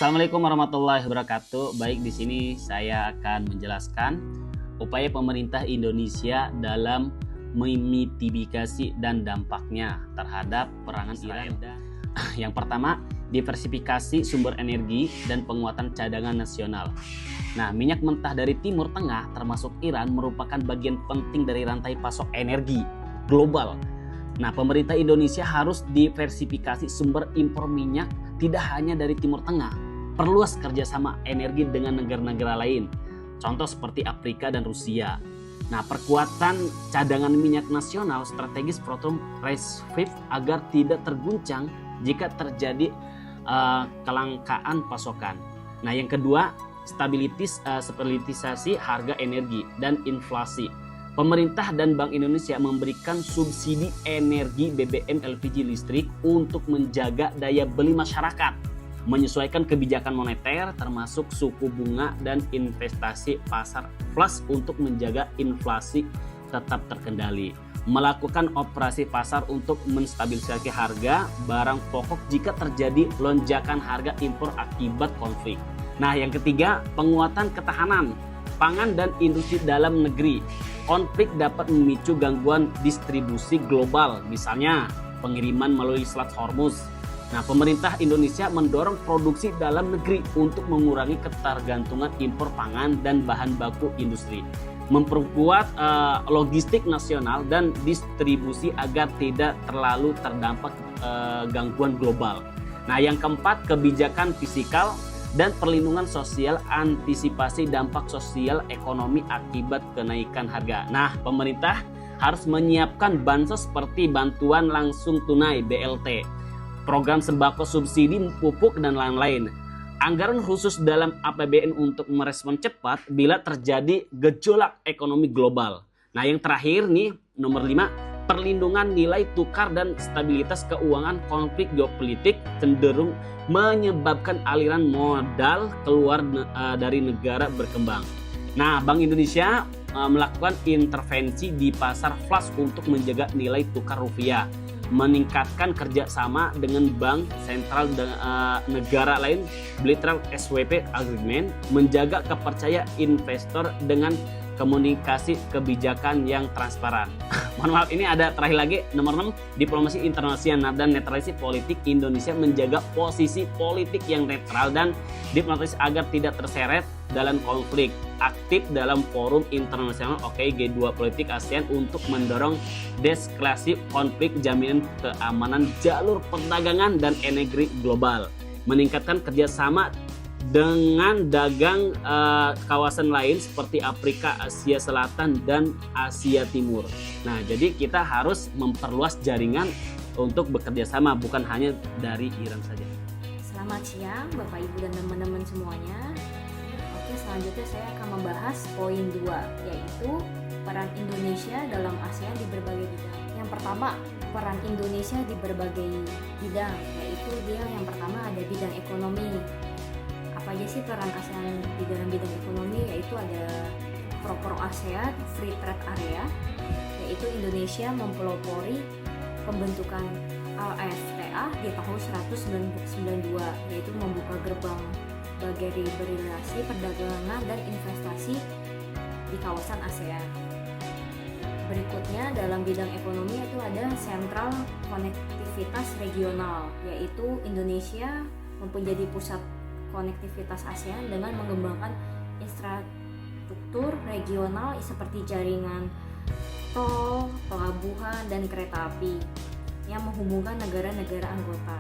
Assalamualaikum warahmatullahi wabarakatuh. Baik, di sini saya akan menjelaskan upaya pemerintah Indonesia dalam memitigasi dan dampaknya terhadap perangan Iran. Yang pertama, diversifikasi sumber energi dan penguatan cadangan nasional. Nah, minyak mentah dari Timur Tengah termasuk Iran merupakan bagian penting dari rantai pasok energi global. Nah, pemerintah Indonesia harus diversifikasi sumber impor minyak tidak hanya dari Timur Tengah, perluas kerjasama energi dengan negara-negara lain, contoh seperti Afrika dan Rusia. Nah, perkuatan cadangan minyak nasional strategis program reserve agar tidak terguncang jika terjadi kelangkaan pasokan. Nah, yang kedua, stabilisasi harga energi dan inflasi. Pemerintah dan Bank Indonesia memberikan subsidi energi BBM LPG listrik untuk menjaga daya beli masyarakat, menyesuaikan kebijakan moneter termasuk suku bunga dan investasi pasar plus untuk menjaga inflasi tetap terkendali, melakukan operasi pasar untuk menstabilisasi harga barang pokok jika terjadi lonjakan harga impor akibat konflik. Nah, yang ketiga, penguatan ketahanan pangan dan industri dalam negeri. Konflik dapat memicu gangguan distribusi global, misalnya pengiriman melalui Selat Hormuz. Nah, pemerintah Indonesia mendorong produksi dalam negeri untuk mengurangi ketergantungan impor pangan dan bahan baku industri, memperkuat logistik nasional dan distribusi agar tidak terlalu terdampak gangguan global. Nah, yang keempat, kebijakan fiskal dan perlindungan sosial, antisipasi dampak sosial ekonomi akibat kenaikan harga. Nah, pemerintah harus menyiapkan bansos seperti bantuan langsung tunai BLT, program sembako subsidi pupuk dan lain-lain. Anggaran khusus dalam APBN untuk merespon cepat bila terjadi gejolak ekonomi global. Nah, yang terakhir nih, nomor 5, perlindungan nilai tukar dan stabilitas keuangan. Konflik geopolitik cenderung menyebabkan aliran modal keluar dari negara berkembang. Nah, Bank Indonesia melakukan intervensi di pasar flash untuk menjaga nilai tukar rupiah, meningkatkan kerjasama dengan bank sentral negara lain, bilateral SWP agreement, menjaga kepercayaan investor dengan komunikasi kebijakan yang transparan. Mohon maaf, ini ada terakhir lagi, nomor 6, diplomasi internasional dan netralitas politik. Indonesia menjaga posisi politik yang netral dan diplomatis agar tidak terseret dalam konflik. Aktif dalam forum internasional G20 politik ASEAN untuk mendorong deeskalasi konflik, jaminan keamanan jalur perdagangan dan energi global. Meningkatkan kerjasama dengan dagang kawasan lain seperti Afrika, Asia Selatan, dan Asia Timur. Nah, jadi kita harus memperluas jaringan untuk bekerja sama, bukan hanya dari Iran saja. Selamat siang Bapak Ibu dan teman-teman semuanya. Oke, selanjutnya saya akan membahas poin 2, yaitu peran Indonesia dalam ASEAN di berbagai bidang. Yang pertama, peran Indonesia di berbagai bidang, yaitu yang pertama ada bidang ekonomi. Apa aja sih peran ASEAN di dalam bidang ekonomi? Yaitu ada Pro ASEAN Free Trade Area, yaitu Indonesia mempelopori pembentukan AFTA di tahun 1992, yaitu membuka gerbang bagi relasi perdagangan dan investasi di kawasan ASEAN. Berikutnya dalam bidang ekonomi itu ada sentral konektivitas regional, yaitu Indonesia menjadi pusat konektivitas ASEAN dengan mengembangkan infrastruktur regional seperti jaringan tol, pelabuhan, dan kereta api yang menghubungkan negara-negara anggota.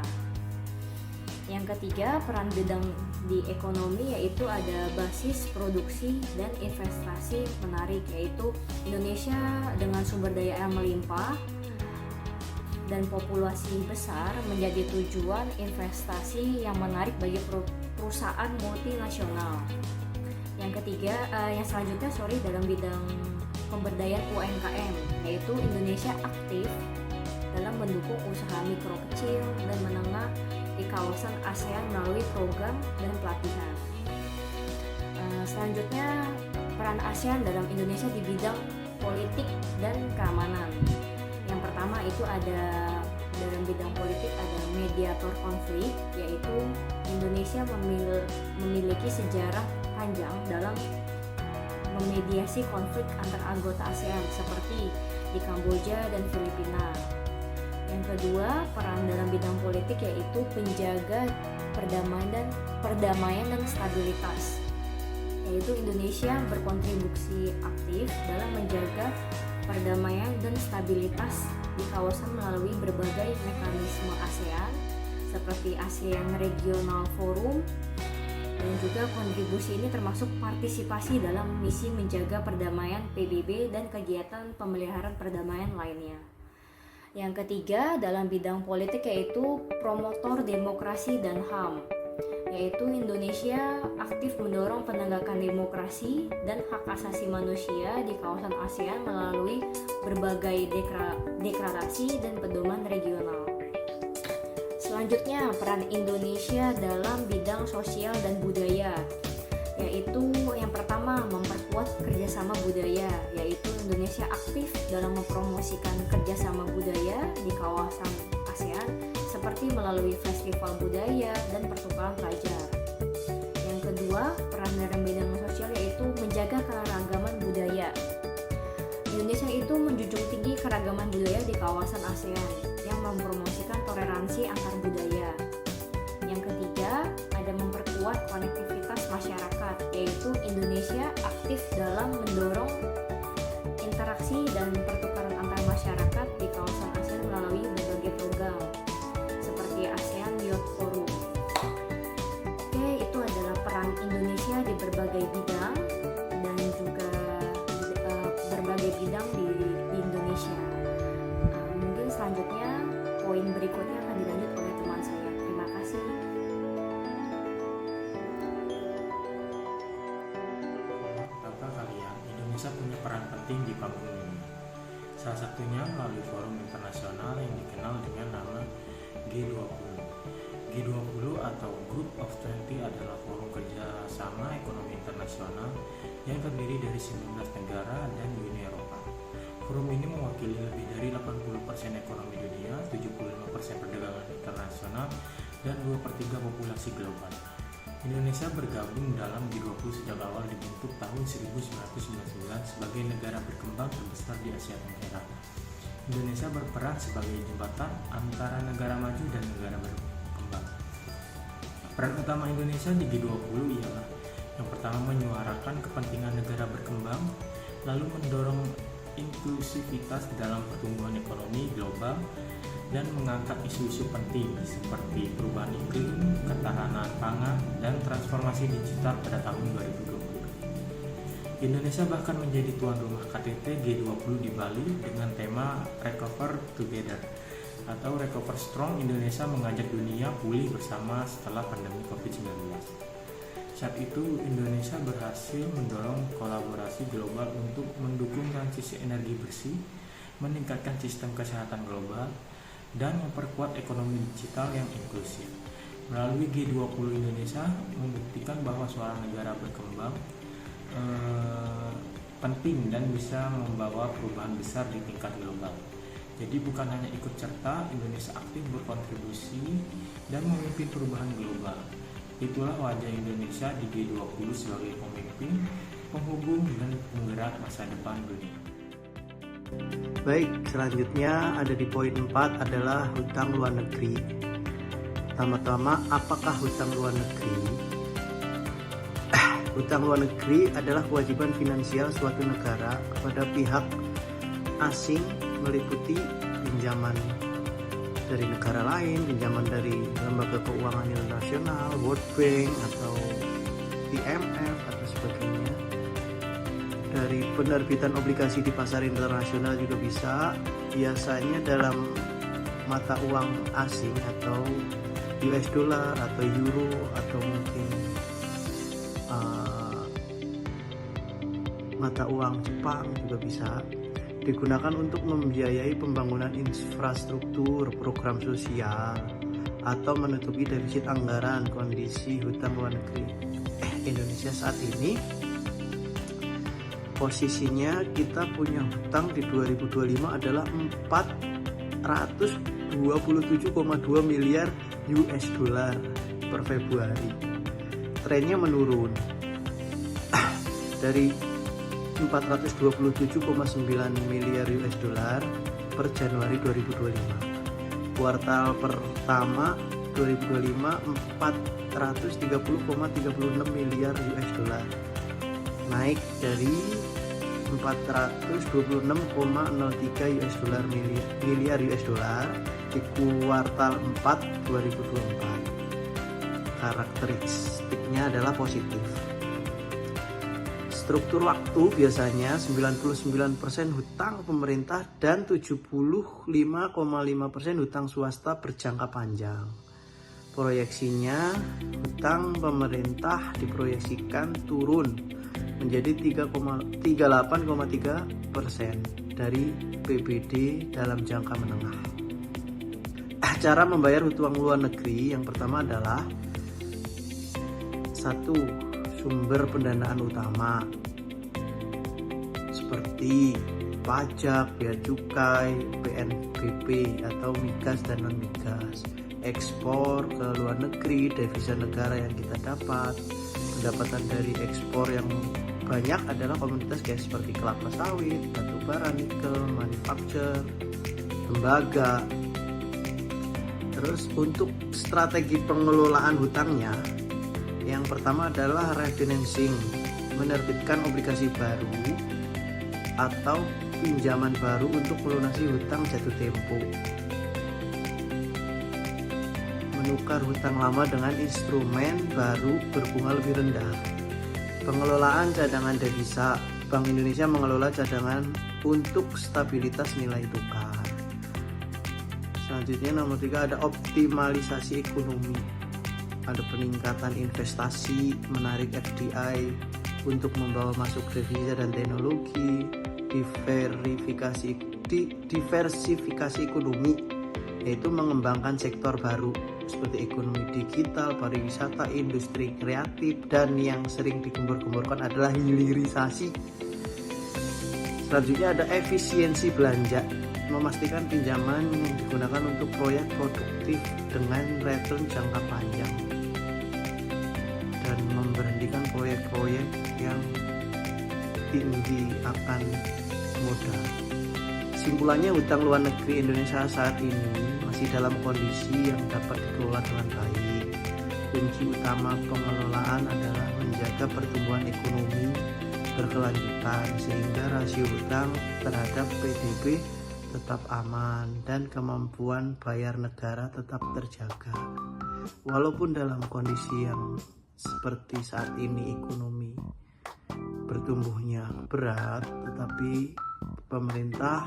Yang ketiga, peran bidang di ekonomi yaitu ada basis produksi dan investasi menarik, yaitu Indonesia dengan sumber daya yang melimpah dan populasi besar menjadi tujuan investasi yang menarik bagi perusahaan multinasional. Yang selanjutnya dalam bidang pemberdayaan UMKM, yaitu Indonesia aktif dalam mendukung usaha mikro kecil dan menengah di kawasan ASEAN melalui program dan pelatihan. Selanjutnya, peran ASEAN dalam Indonesia di bidang politik dan keamanan. Yang pertama itu ada dalam bidang politik ada mediator konflik, yaitu Indonesia memiliki sejarah panjang dalam memediasi konflik antar anggota ASEAN seperti di Kamboja dan Filipina. Yang kedua, peran dalam bidang politik yaitu penjaga perdamaian dan stabilitas, yaitu Indonesia berkontribusi aktif dalam menjaga perdamaian dan stabilitas di kawasan melalui berbagai mekanisme ASEAN seperti ASEAN Regional Forum, dan juga kontribusi ini termasuk partisipasi dalam misi menjaga perdamaian PBB dan kegiatan pemeliharaan perdamaian lainnya. Yang ketiga, dalam bidang politik yaitu promotor demokrasi dan HAM, yaitu Indonesia aktif mendorong penegakan demokrasi dan hak asasi manusia di kawasan ASEAN melalui berbagai deklarasi dan pedoman regional. Selanjutnya, peran Indonesia dalam bidang sosial dan budaya, yaitu yang pertama memperkuat kerjasama budaya, yaitu Indonesia aktif dalam mempromosikan kerjasama budaya di kawasan ASEAN seperti melalui festival budaya dan pertukaran pelajar. Yang kedua, peran dalam bidang sosial yaitu menjaga keragaman budaya. Indonesia itu menjunjung tinggi keragaman budaya di kawasan ASEAN yang mempromosikan toleransi antar budaya. Yang ketiga, ada memperkuat konektivitas masyarakat, yaitu Indonesia aktif dalam mendorong interaksi dan pertukaran antar masyarakat di kawasan ASEAN melalui berbagai program seperti ASEAN Youth Forum. Oke, itu adalah peran Indonesia di berbagai bidang dan juga berbagai bidang di Indonesia. Mungkin selanjutnya poin berikutnya akan dilanjut oleh teman saya. Terima kasih. Bapak kalian, Indonesia punya peran penting di panggung dunia. Salah satunya melalui forum internasional yang dikenal dengan nama G20. G20 atau Group of 20 adalah forum kerjasama ekonomi internasional yang terdiri dari 19 negara dan Uni Eropa. Forum ini mewakili lebih dari 80% ekonomi dunia, 75% perdagangan internasional, dan 2/3 populasi global. Indonesia bergabung dalam G20 sejak awal dibentuk tahun 1999 sebagai negara berkembang terbesar di Asia Tenggara. Indonesia berperan sebagai jembatan antara negara maju dan negara berkembang. Peran utama Indonesia di G20 ialah yang pertama menyuarakan kepentingan negara berkembang, lalu mendorong inklusivitas dalam pertumbuhan ekonomi global, dan mengangkat isu-isu penting seperti perubahan iklim, ketahanan pangan, dan transformasi digital pada tahun 2020. Indonesia bahkan menjadi tuan rumah KTT G20 di Bali dengan tema Recover Together atau Recover Strong. Indonesia mengajak dunia pulih bersama setelah pandemi COVID-19. Saat itu Indonesia berhasil mendorong kolaborasi global untuk mendukung transisi energi bersih, meningkatkan sistem kesehatan global, dan memperkuat ekonomi digital yang inklusif. Melalui G20, Indonesia membuktikan bahwa suara negara berkembang penting dan bisa membawa perubahan besar di tingkat global. Jadi bukan hanya ikut serta, Indonesia aktif berkontribusi dan memimpin perubahan global. Itulah wajah Indonesia di G20 sebagai pemimpin, penghubung, dan penggerak masa depan dunia. Baik, selanjutnya ada di poin 4 adalah hutang luar negeri. Pertama-tama, apakah hutang luar negeri? Hutang luar negeri adalah kewajiban finansial suatu negara kepada pihak asing meliputi pinjaman dari negara lain, pinjaman dari lembaga keuangan internasional, World Bank atau IMF atau sebagainya. Dari penerbitan obligasi di pasar internasional juga bisa, biasanya dalam mata uang asing atau US dollar atau euro atau mungkin mata uang Jepang juga bisa digunakan untuk membiayai pembangunan infrastruktur, program sosial, atau menutupi defisit anggaran. Kondisi hutang luar negeri Indonesia saat ini posisinya kita punya hutang di 2025 adalah 400 27,2 miliar US dollar per Februari. Trennya menurun dari 427,9 miliar US dollar per Januari 2025. Kuartal pertama 2025 430,36 miliar US dollar, naik dari 426,03 US dollar miliar US dollar di kuartal 4 2024. Karakteristiknya adalah positif. Struktur waktu biasanya 99% hutang pemerintah dan 75,5% hutang swasta berjangka panjang. Proyeksinya, hutang pemerintah diproyeksikan turun menjadi 38,3% dari PBD dalam jangka menengah. Cara membayar hutang luar negeri yang pertama adalah 1. Sumber pendanaan utama seperti pajak, bea cukai, PNBP atau migas dan non migas, ekspor ke luar negeri, devisa negara yang kita dapat, pendapatan dari ekspor yang banyak adalah komoditas kayak seperti kelapa sawit, batu bara, nikel, manufaktur, tembaga. Terus untuk strategi pengelolaan hutangnya, yang pertama adalah refinancing, menerbitkan obligasi baru atau pinjaman baru untuk melunasi hutang jatuh tempo. Menukar hutang lama dengan instrumen baru berbunga lebih rendah. Pengelolaan cadangan devisa, Bank Indonesia mengelola cadangan untuk stabilitas nilai tukar. Selanjutnya nomor 3 ada optimalisasi ekonomi. Ada peningkatan investasi, menarik FDI untuk membawa masuk devisa dan teknologi, diversifikasi ekonomi, yaitu mengembangkan sektor baru seperti ekonomi digital, pariwisata, industri kreatif, dan yang sering digembur-gemburkan adalah hilirisasi. Selanjutnya ada efisiensi belanja, memastikan pinjaman yang digunakan untuk proyek produktif dengan return jangka panjang dan memberhentikan proyek-proyek yang tinggi akan modal. Simpulannya, hutang luar negeri Indonesia saat ini masih dalam kondisi yang dapat dikelola dengan baik. Kunci utama pengelolaan adalah menjaga pertumbuhan ekonomi berkelanjutan sehingga rasio hutang terhadap PDB tetap aman dan kemampuan bayar negara tetap terjaga. Walaupun dalam kondisi yang seperti saat ini ekonomi bertumbuhnya berat, tetapi pemerintah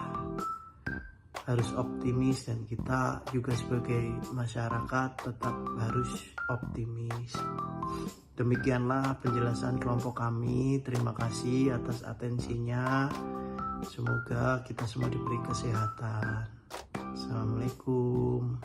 harus optimis dan kita juga sebagai masyarakat tetap harus optimis. Demikianlah penjelasan kelompok kami. Terima kasih atas atensinya. Semoga kita semua diberi kesehatan. Assalamualaikum.